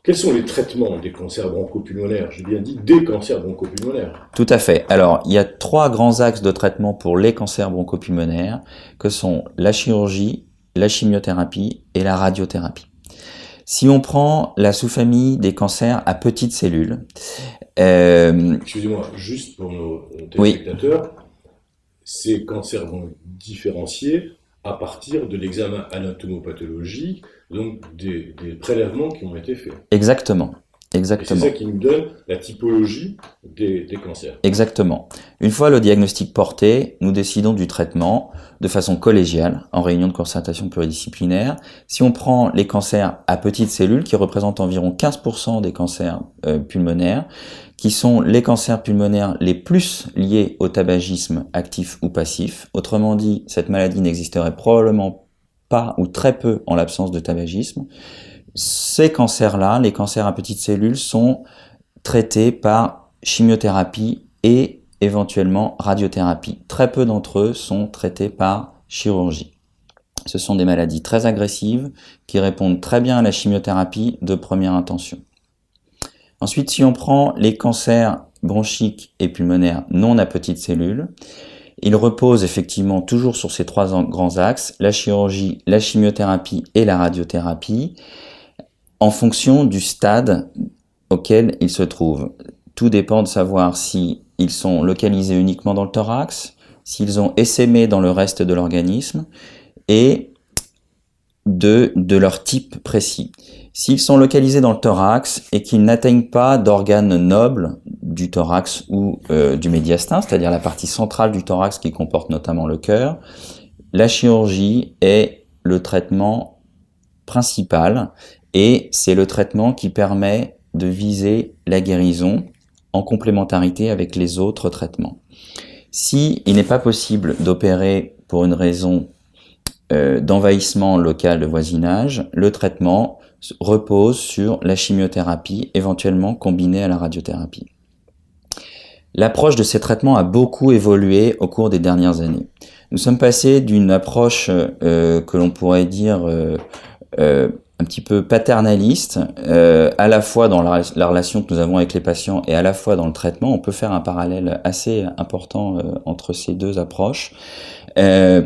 Quels sont les traitements des cancers bronchopulmonaires? J'ai bien dit des cancers bronchopulmonaires. Tout à fait. Alors, il y a 3 grands axes de traitement pour les cancers bronchopulmonaires, que sont la chirurgie, la chimiothérapie et la radiothérapie. Si on prend la sous-famille des cancers à petites cellules, Excusez-moi, juste pour nos oui, téléspectateurs, ces cancers vont être différenciés à partir de l'examen anatomopathologique, donc des prélèvements qui ont été faits. exactement, Et c'est ça exactement. qui nous donne la typologie des cancers. Exactement. Une fois le diagnostic porté, nous décidons du traitement de façon collégiale, en réunion de concertation pluridisciplinaire. Si on prend les cancers à petites cellules, qui représentent environ 15% des cancers pulmonaires, qui sont les cancers pulmonaires les plus liés au tabagisme actif ou passif. Autrement dit, cette maladie n'existerait probablement pas ou très peu en l'absence de tabagisme. Ces cancers-là, les cancers à petites cellules, sont traités par chimiothérapie et éventuellement radiothérapie. Très peu d'entre eux sont traités par chirurgie. Ce sont des maladies très agressives qui répondent très bien à la chimiothérapie de première intention. Ensuite, si on prend les cancers bronchiques et pulmonaires non à petites cellules, ils reposent effectivement toujours sur ces 3 grands axes, la chirurgie, la chimiothérapie et la radiothérapie, en fonction du stade auquel ils se trouvent. Tout dépend de savoir si ils sont localisés uniquement dans le thorax, s'ils ont essaimé dans le reste de l'organisme et de leur type précis. S'ils sont localisés dans le thorax et qu'ils n'atteignent pas d'organes nobles du thorax ou du médiastin, c'est-à-dire la partie centrale du thorax qui comporte notamment le cœur, la chirurgie est le traitement principal et c'est le traitement qui permet de viser la guérison en complémentarité avec les autres traitements. Si il n'est pas possible d'opérer pour une raison d'envahissement local de voisinage, le traitement repose sur la chimiothérapie, éventuellement combinée à la radiothérapie. L'approche de ces traitements a beaucoup évolué au cours des dernières années. Nous sommes passés d'une approche que l'on pourrait dire un petit peu paternaliste, à la fois dans la relation que nous avons avec les patients et à la fois dans le traitement. On peut faire un parallèle assez important entre ces deux approches,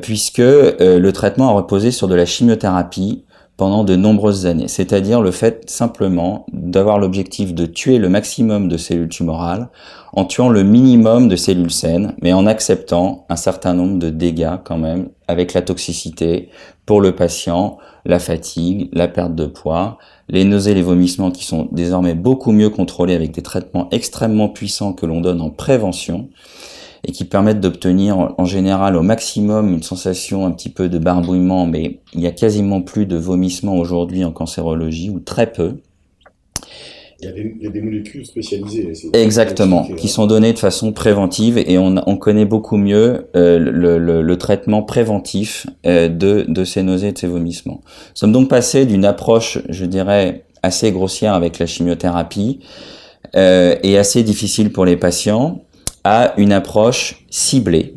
puisque le traitement a reposé sur de la chimiothérapie pendant de nombreuses années, c'est-à-dire le fait simplement d'avoir l'objectif de tuer le maximum de cellules tumorales en tuant le minimum de cellules saines, mais en acceptant un certain nombre de dégâts quand même, avec la toxicité pour le patient, la fatigue, la perte de poids, les nausées, les vomissements qui sont désormais beaucoup mieux contrôlés avec des traitements extrêmement puissants que l'on donne en prévention et qui permettent d'obtenir en général au maximum une sensation un petit peu de barbouillement, mais il y a quasiment plus de vomissements aujourd'hui en cancérologie, ou très peu. Il y a des molécules spécialisées. Exactement, qui sont données de façon préventive et on connaît beaucoup mieux le traitement préventif de ces nausées et de ces vomissements. Nous sommes donc passés d'une approche, je dirais, assez grossière avec la chimiothérapie et assez difficile pour les patients, à une approche ciblée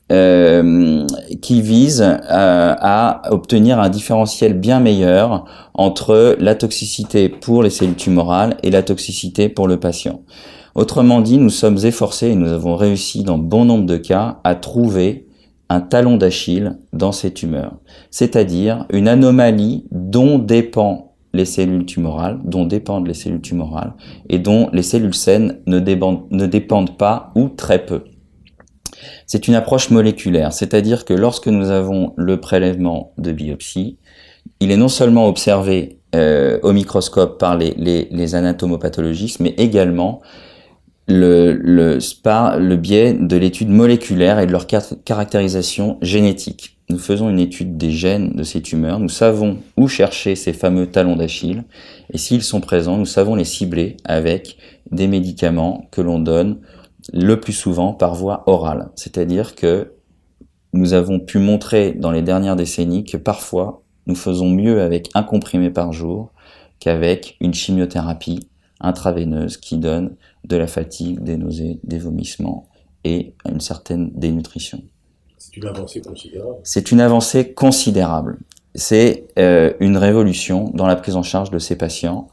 qui vise à obtenir un différentiel bien meilleur entre la toxicité pour les cellules tumorales et la toxicité pour le patient. Autrement dit, nous sommes efforcés et nous avons réussi dans bon nombre de cas à trouver un talon d'Achille dans ces tumeurs, c'est-à-dire une anomalie dont dépendent les cellules tumorales, et dont les cellules saines ne dépendent pas ou très peu. C'est une approche moléculaire, c'est-à-dire que lorsque nous avons le prélèvement de biopsie, il est non seulement observé au microscope par les anatomopathologistes, mais également par le biais de l'étude moléculaire et de leur caractérisation génétique. Nous faisons une étude des gènes de ces tumeurs, nous savons où chercher ces fameux talons d'Achille, et s'ils sont présents, nous savons les cibler avec des médicaments que l'on donne le plus souvent par voie orale. C'est-à-dire que nous avons pu montrer dans les dernières décennies que parfois nous faisons mieux avec un comprimé par jour qu'avec une chimiothérapie intraveineuse qui donne de la fatigue, des nausées, des vomissements et une certaine dénutrition. C'est une avancée considérable. C'est une avancée considérable. C'est une révolution dans la prise en charge de ces patients.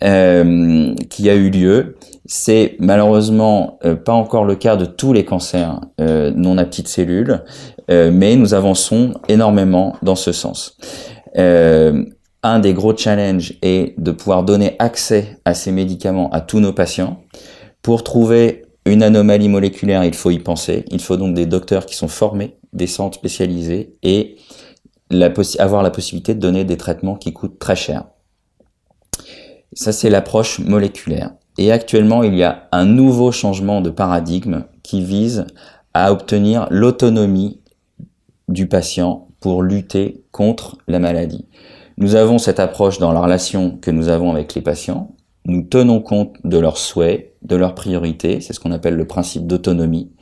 qui a eu lieu. C'est malheureusement pas encore le cas de tous les cancers non à petites cellules, mais nous avançons énormément dans ce sens. Un des gros challenges est de pouvoir donner accès à ces médicaments à tous nos patients. Pour trouver une anomalie moléculaire, il faut y penser. Il faut donc des docteurs qui sont formés, des centres spécialisés et avoir la possibilité de donner des traitements qui coûtent très cher. Ça, c'est l'approche moléculaire. Et actuellement, il y a un nouveau changement de paradigme qui vise à obtenir l'autonomie du patient pour lutter contre la maladie. Nous avons cette approche dans la relation que nous avons avec les patients. Nous tenons compte de leurs souhaits, de leurs priorités. C'est ce qu'on appelle le principe d'autonomie.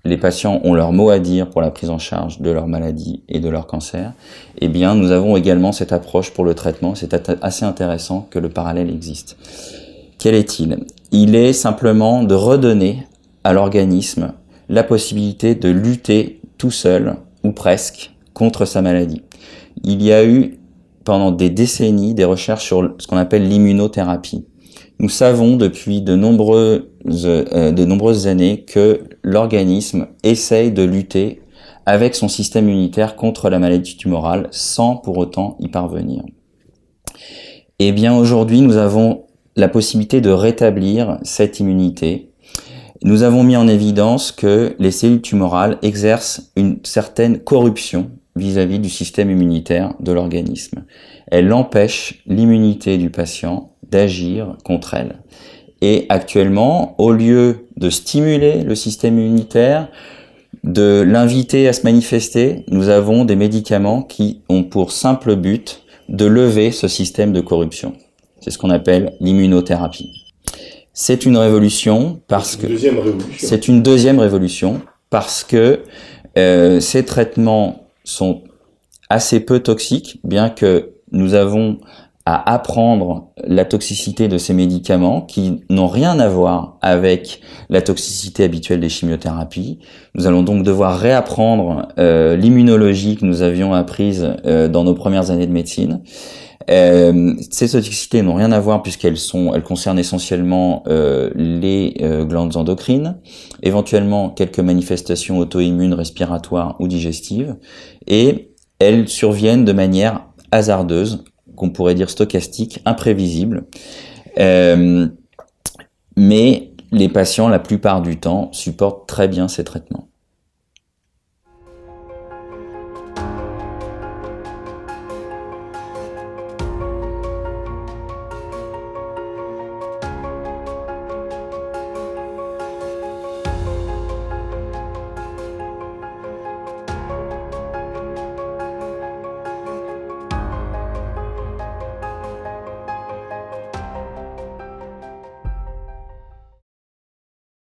Les patients ont leur mot à dire pour la prise en charge de leur maladie et de leur cancer. Eh bien, nous avons également cette approche pour le traitement. C'est assez intéressant que le parallèle existe. Quel est-il? Il est simplement de redonner à l'organisme la possibilité de lutter tout seul, ou presque, contre sa maladie. Il y a eu, pendant des décennies, des recherches sur ce qu'on appelle l'immunothérapie. Nous savons depuis de nombreuses années que l'organisme essaye de lutter avec son système immunitaire contre la maladie tumorale sans pour autant y parvenir. Eh bien, aujourd'hui, nous avons la possibilité de rétablir cette immunité. Nous avons mis en évidence que les cellules tumorales exercent une certaine corruption vis-à-vis du système immunitaire de l'organisme. Elles empêchent l'immunité du patient d'agir contre elle. Et actuellement, au lieu de stimuler le système immunitaire, de l'inviter à se manifester, nous avons des médicaments qui ont pour simple but de lever ce système de corruption. C'est ce qu'on appelle l'immunothérapie. C'est une révolution parce que c'est une deuxième révolution parce que ces traitements sont assez peu toxiques, bien que nous avons à apprendre la toxicité de ces médicaments qui n'ont rien à voir avec la toxicité habituelle des chimiothérapies. Nous allons donc devoir réapprendre l'immunologie que nous avions apprise dans nos premières années de médecine. Ces toxicités n'ont rien à voir puisqu'elles concernent essentiellement les glandes endocrines, éventuellement quelques manifestations auto-immunes, respiratoires ou digestives, et elles surviennent de manière hasardeuse, qu'on pourrait dire stochastique, imprévisible, mais les patients, la plupart du temps, supportent très bien ces traitements.